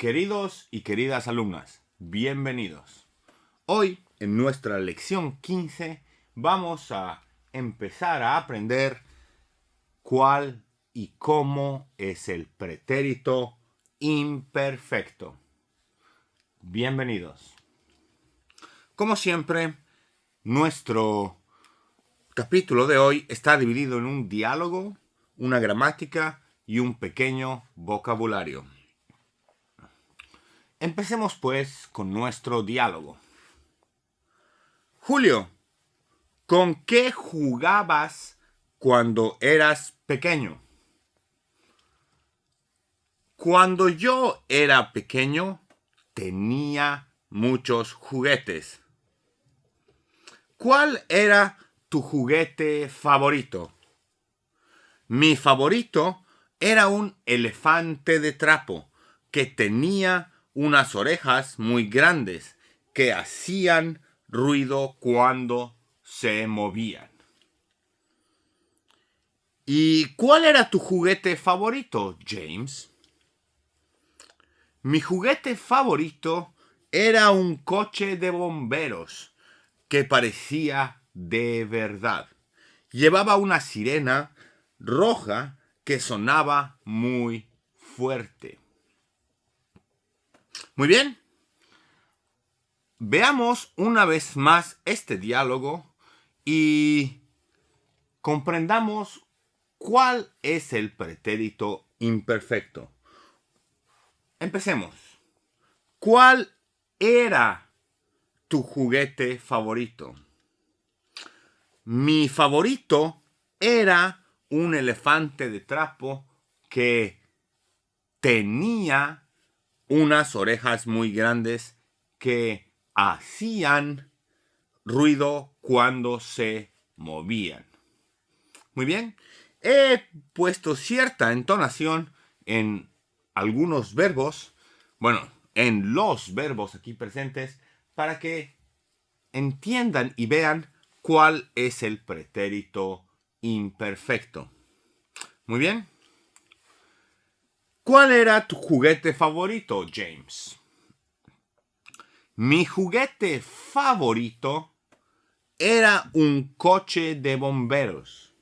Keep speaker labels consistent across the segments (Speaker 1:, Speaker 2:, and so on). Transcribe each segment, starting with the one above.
Speaker 1: Queridos y queridas alumnas, bienvenidos. Hoy, en nuestra lección 15, vamos a empezar a aprender cuál y cómo es el pretérito imperfecto. Bienvenidos. Como siempre, nuestro capítulo de hoy está dividido en un diálogo, una gramática y un pequeño vocabulario. Empecemos pues con nuestro diálogo. Julio, ¿con qué jugabas cuando eras pequeño? Cuando yo era pequeño, tenía muchos juguetes. ¿Cuál era tu juguete favorito? Mi favorito era un elefante de trapo que tenía unas orejas muy grandes que hacían ruido cuando se movían. ¿Y cuál era tu juguete favorito, James? Mi juguete favorito era un coche de bomberos que parecía de verdad. Llevaba una sirena roja que sonaba muy fuerte. Muy bien. Veamos una vez más este diálogo y comprendamos cuál es el pretérito imperfecto. Empecemos. ¿Cuál era tu juguete favorito? Mi favorito era un elefante de trapo que tenía unas orejas muy grandes que hacían ruido cuando se movían. Muy bien. He puesto cierta entonación en algunos verbos, en los verbos aquí presentes, para que entiendan y vean cuál es el pretérito imperfecto. Muy bien. ¿Cuál era tu juguete favorito, James? Mi juguete favorito era un coche de bomberos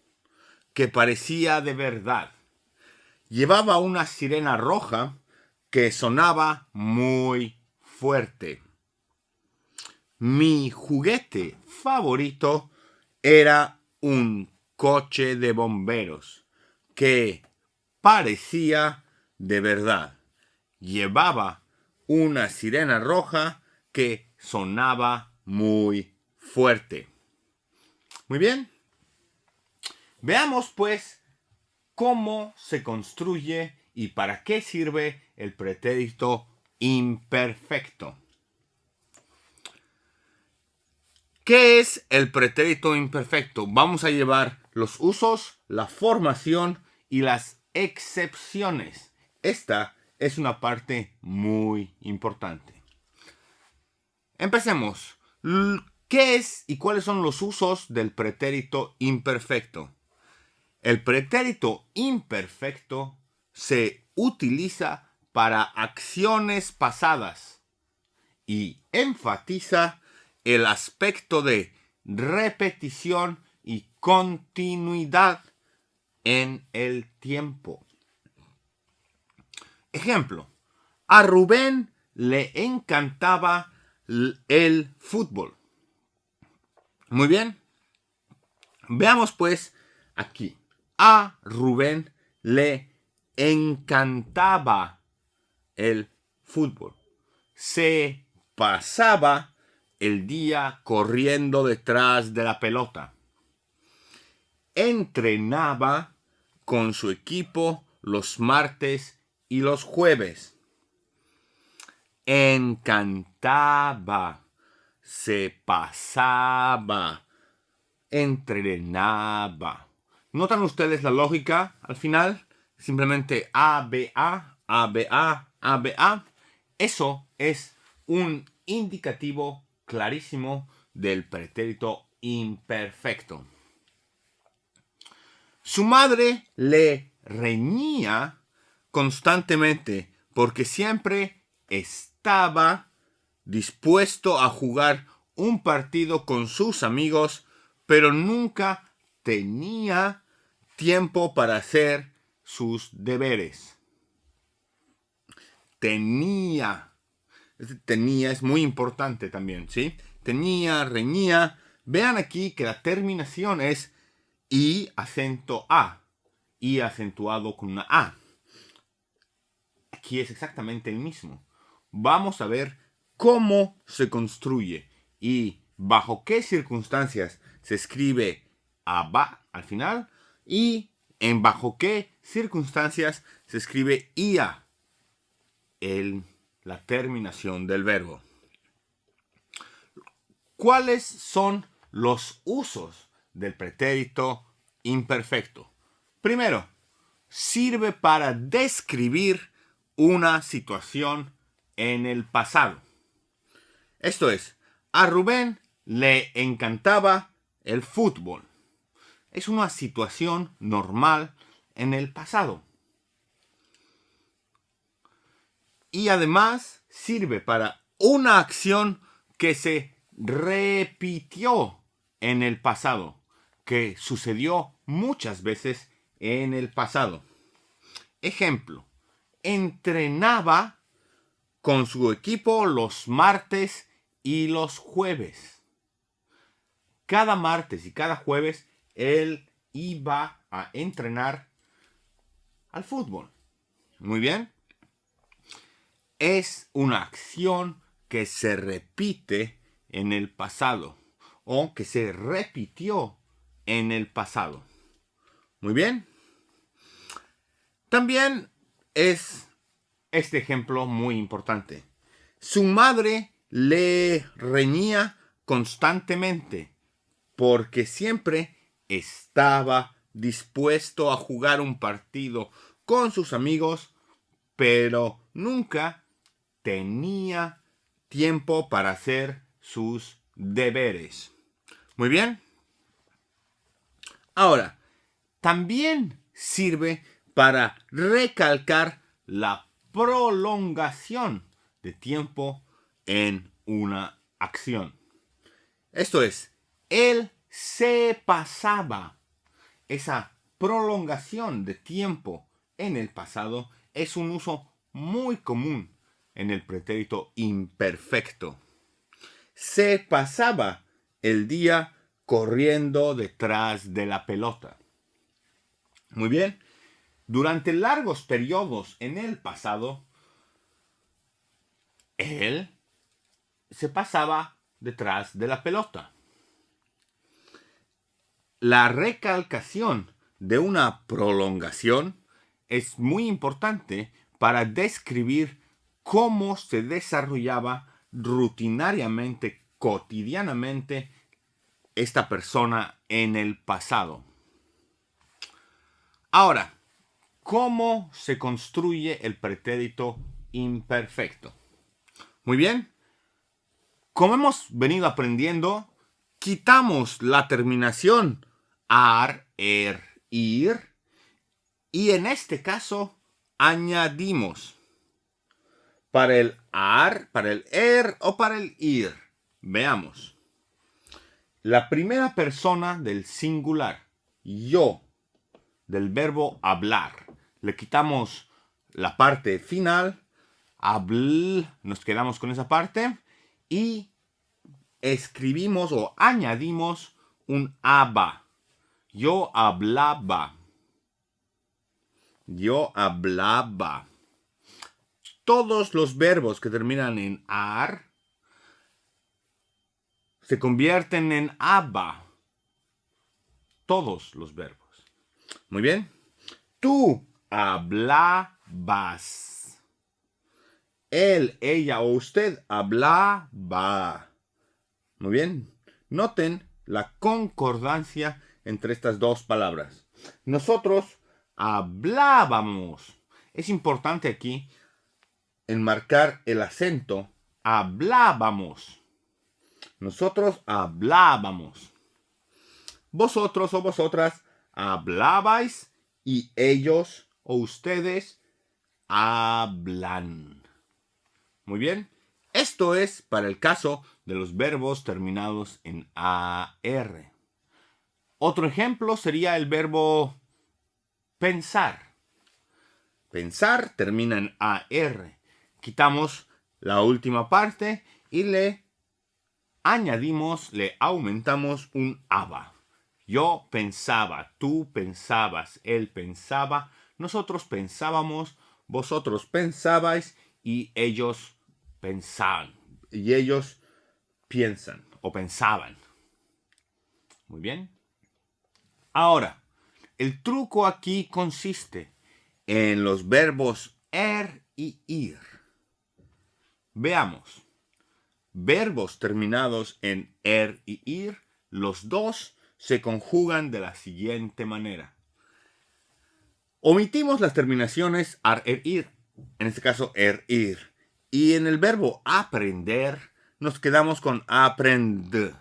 Speaker 1: que parecía de verdad. Llevaba una sirena roja que sonaba muy fuerte. Mi juguete favorito era un coche de bomberos que parecía de verdad. Llevaba una sirena roja que sonaba muy fuerte. Muy bien. Veamos pues cómo se construye y para qué sirve el pretérito imperfecto. ¿Qué es el pretérito imperfecto? Vamos a llevar los usos, la formación y las excepciones. Esta es una parte muy importante. Empecemos. ¿Qué es y cuáles son los usos del pretérito imperfecto? El pretérito imperfecto se utiliza para acciones pasadas y enfatiza el aspecto de repetición y continuidad en el tiempo. Ejemplo, a Rubén le encantaba el fútbol. Muy bien. Veamos pues aquí. A Rubén le encantaba el fútbol. Se pasaba el día corriendo detrás de la pelota. Entrenaba con su equipo los martes y los jueves. Encantaba, se pasaba, entrenaba. ¿Notan ustedes la lógica al final? Simplemente A, B, A, A, B, A, A, B, A. Eso es un indicativo clarísimo del pretérito imperfecto. Su madre le reñía constantemente porque siempre estaba dispuesto a jugar un partido con sus amigos, pero nunca tenía tiempo para hacer sus deberes. Tenía es muy importante también, ¿sí? Tenía, reñía. Vean aquí que la terminación es I acento A. I acentuado con una A. Aquí es exactamente el mismo. Vamos a ver cómo se construye y bajo qué circunstancias se escribe ABA al final y en bajo qué circunstancias se escribe IA en la terminación del verbo. ¿Cuáles son los usos del pretérito imperfecto? Primero, sirve para describir una situación en el pasado. Esto es, a Rubén le encantaba el fútbol. Es una situación normal en el pasado. Y además sirve para una acción que se repitió en el pasado, que sucedió muchas veces en el pasado. Ejemplo, entrenaba con su equipo los martes y los jueves. Cada martes y cada jueves él iba a entrenar al fútbol. Muy bien. Es una acción que se repite en el pasado o que se repitió en el pasado. Muy bien. También es este ejemplo muy importante. Su madre le reñía constantemente porque siempre estaba dispuesto a jugar un partido con sus amigos, pero nunca tenía tiempo para hacer sus deberes. Muy bien. Ahora, también sirve para recalcar la prolongación de tiempo en una acción. Esto es, él se pasaba. Esa prolongación de tiempo en el pasado es un uso muy común en el pretérito imperfecto. Se pasaba el día corriendo detrás de la pelota. Muy bien. Durante largos periodos en el pasado, él se pasaba detrás de la pelota. La recalcación de una prolongación es muy importante para describir cómo se desarrollaba rutinariamente, cotidianamente, esta persona en el pasado. Ahora, ¿cómo se construye el pretérito imperfecto? Muy bien. Como hemos venido aprendiendo, quitamos la terminación ar, ir, y en este caso añadimos para el ar, para el o para el ir. Veamos. La primera persona del singular, yo, del verbo hablar. Le quitamos la parte final, nos quedamos con esa parte y escribimos o añadimos un aba. Yo hablaba. Yo hablaba. Todos los verbos que terminan en ar se convierten en aba. Todos los verbos. Muy bien. Tú hablabas. Él, ella o usted hablaba. Muy bien. Noten la concordancia entre estas dos palabras. Nosotros hablábamos. Es importante aquí enmarcar el acento. Hablábamos. Nosotros hablábamos. Vosotros o vosotras hablabais y ellos o ustedes hablan. Muy bien. Esto es para el caso de los verbos terminados en AR. Otro ejemplo sería el verbo pensar. Pensar termina en AR. Quitamos la última parte y le aumentamos un aba. Yo pensaba, tú pensabas, él pensaba, nosotros pensábamos, vosotros pensabais y ellos pensaban. Y ellos piensan o pensaban. Muy bien. Ahora, el truco aquí consiste en los verbos y ir. Veamos. Verbos terminados en y ir, los dos se conjugan de la siguiente manera. Omitimos las terminaciones ir, en este caso ir. Y en el verbo aprender nos quedamos con aprend.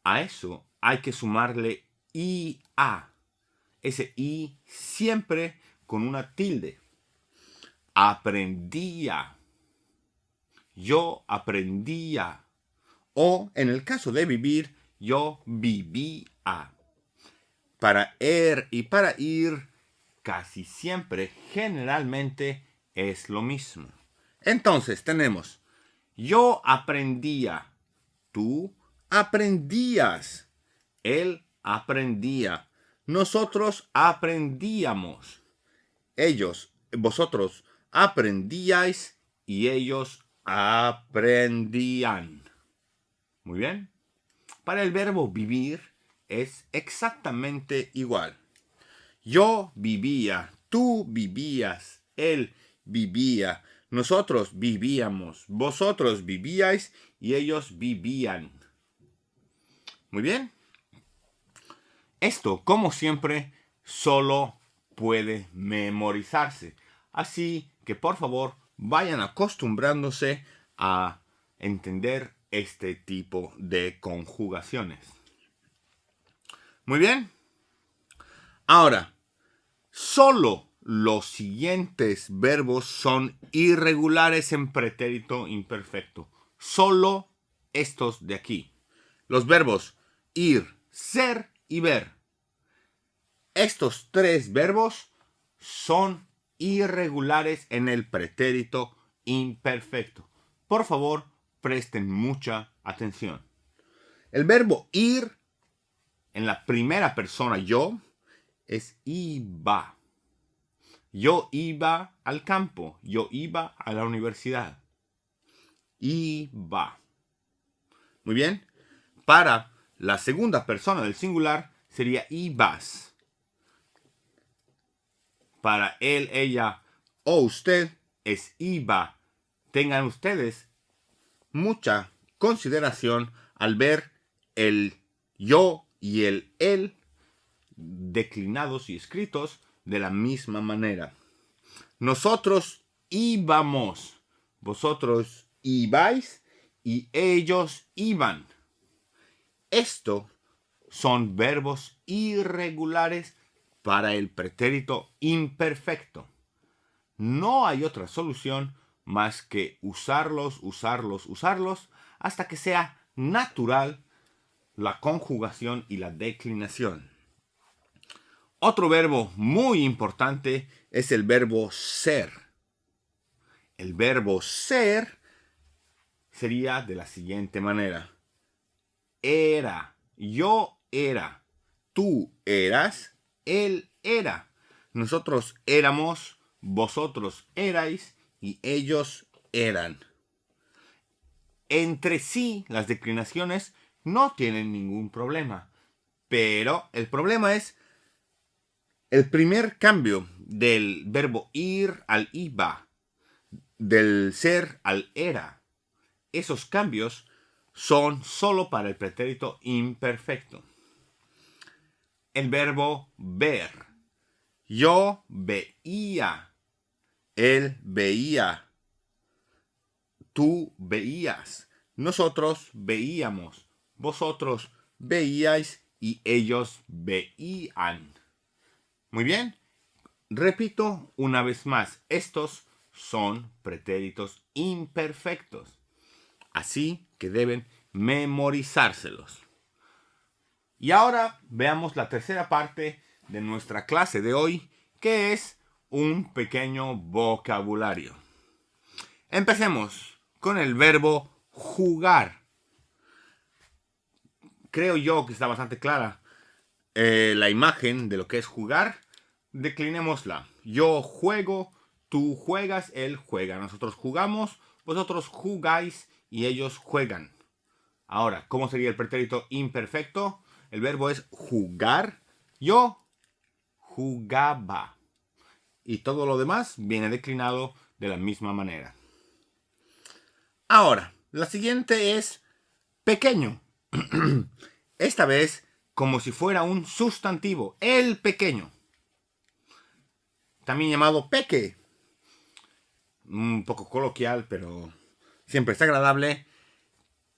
Speaker 1: A eso hay que sumarle ia. Ese i siempre con una tilde. Aprendía. Yo aprendía. O, en el caso de vivir, yo vivía. Para y para ir, casi siempre, generalmente, es lo mismo. Entonces tenemos, yo aprendía, tú aprendías, él aprendía, nosotros aprendíamos, vosotros aprendíais y ellos aprendían. Muy bien. Para el verbo vivir es exactamente igual. Yo vivía, tú vivías, él vivía, nosotros vivíamos, vosotros vivíais y ellos vivían. Muy bien. Esto, como siempre, solo puede memorizarse. Así que por favor vayan acostumbrándose a entender este tipo de conjugaciones. Muy bien. Ahora, solo los siguientes verbos son irregulares en pretérito imperfecto. Solo estos de aquí. Los verbos ir, ser y ver. Estos tres verbos son irregulares en el pretérito imperfecto. Por favor, presten mucha atención. El verbo ir en la primera persona yo es iba. Yo iba al campo. Yo iba a la universidad. Iba. Muy bien. Para la segunda persona del singular sería ibas. Para él, ella o usted es iba. Tengan ustedes mucha consideración al ver el yo y el él declinados y escritos de la misma manera. Nosotros íbamos, vosotros ibais y ellos iban. Esto son verbos irregulares para el pretérito imperfecto. No hay otra solución más que usarlos hasta que sea natural la conjugación y la declinación. Otro verbo muy importante es el verbo ser. El verbo ser sería de la siguiente manera. Era, yo era, tú eras, él era. Nosotros éramos, vosotros erais y ellos eran. Entre sí, las declinaciones no tienen ningún problema. Pero el problema es el primer cambio del verbo ir al iba, del ser al era. Esos cambios son solo para el pretérito imperfecto. El verbo ver. Yo veía. Él veía. Tú veías. Nosotros veíamos. Vosotros veíais y ellos veían. Muy bien. Repito una vez más. Estos son pretéritos imperfectos. Así que deben memorizárselos. Y ahora veamos la tercera parte de nuestra clase de hoy, que es un pequeño vocabulario. Empecemos con el verbo jugar. Creo yo que está bastante clara la imagen de lo que es jugar. Declinémosla. Yo juego, tú juegas, él juega. Nosotros jugamos, vosotros jugáis y ellos juegan. Ahora, ¿cómo sería el pretérito imperfecto? El verbo es jugar. Yo jugaba. Y todo lo demás viene declinado de la misma manera. Ahora, la siguiente es pequeño. Esta vez como si fuera un sustantivo. El pequeño. También llamado peque. Un poco coloquial, pero siempre es agradable.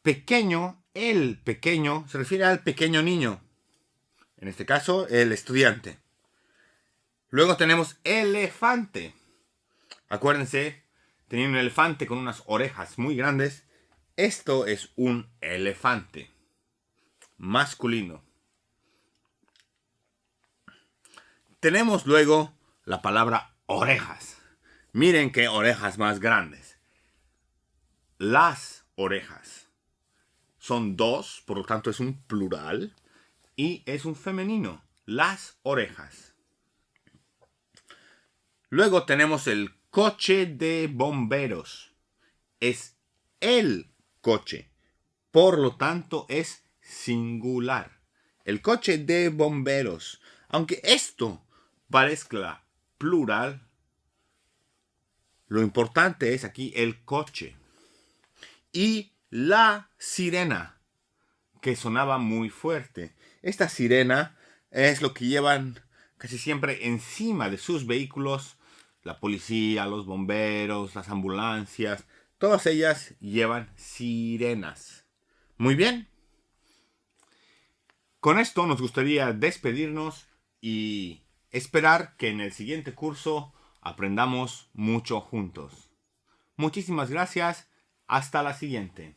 Speaker 1: Pequeño, el pequeño, se refiere al pequeño niño. En este caso, el estudiante. Luego tenemos elefante. Acuérdense, tenía un elefante con unas orejas muy grandes. Esto es un elefante masculino. Tenemos luego la palabra orejas. Miren qué orejas más grandes. Las orejas. Son dos, por lo tanto es un plural. Y es un femenino. Las orejas. Luego tenemos el coche de bomberos. Es el coche. Por lo tanto es singular. El coche de bomberos. Aunque esto parezca plural, lo importante es aquí el coche. Y la sirena, que sonaba muy fuerte. Esta sirena es lo que llevan casi siempre encima de sus vehículos. La policía, los bomberos, las ambulancias, todas ellas llevan sirenas. Muy bien. Con esto nos gustaría despedirnos y esperar que en el siguiente curso aprendamos mucho juntos. Muchísimas gracias. Hasta la siguiente.